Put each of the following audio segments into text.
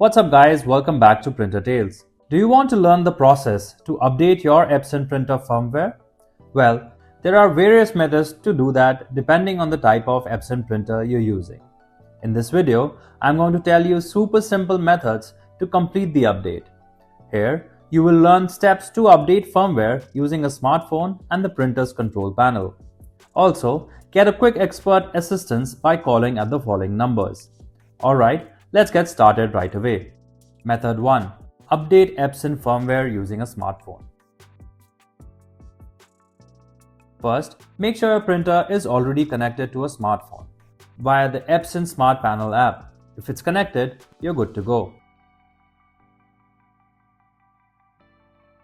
What's up guys, welcome back to Printer Tales. Do you want to learn the process to update your Epson printer firmware? Well, there are various methods to do that depending on the type of Epson printer you're using. In this video, I'm going to tell you super simple methods to complete the update. Here, you will learn steps to update firmware using a smartphone and the printer's control panel. Also, get a quick expert assistance by calling at the following numbers. Alright, let's get started right away. Method 1. Update Epson firmware using a smartphone. First, make sure your printer is already connected to a smartphone via the Epson Smart Panel app. If it's connected, you're good to go.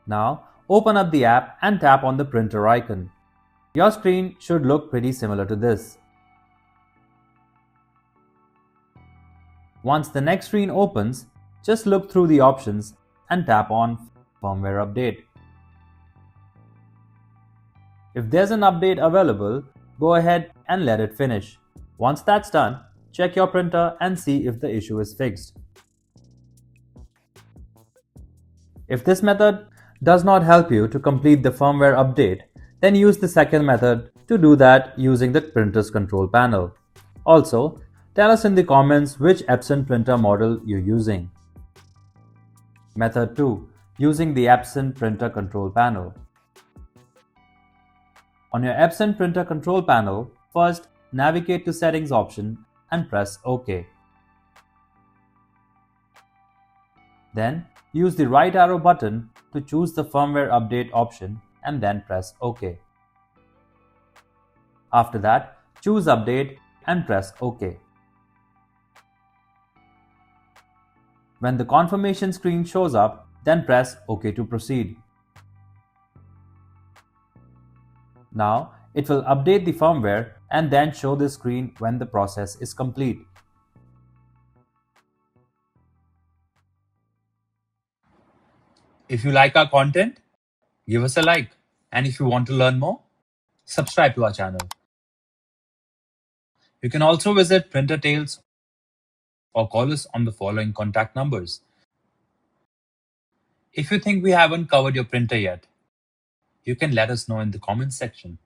Now, open up the app and tap on the printer icon. Your screen should look pretty similar to this. Once the next screen opens, just look through the options and tap on Firmware Update. If there's an update available, go ahead and let it finish. Once that's done, check your printer and see if the issue is fixed. If this method does not help you to complete the firmware update, then use the second method to do that using the printer's control panel. Also, tell us in the comments which Epson printer model you're using. Method 2. Using the Epson printer control panel. On your Epson printer control panel, first navigate to Settings option and press OK. Then use the right arrow button to choose the firmware update option and then press OK. After that, choose Update and press OK. When the confirmation screen shows up, then press OK to proceed. Now, it will update the firmware and then show the screen when the process is complete. If you like our content, give us a like. And if you want to learn more, subscribe to our channel. You can also visit Printer Tales or call us on the following contact numbers. If you think we haven't covered your printer yet, you can let us know in the comments section.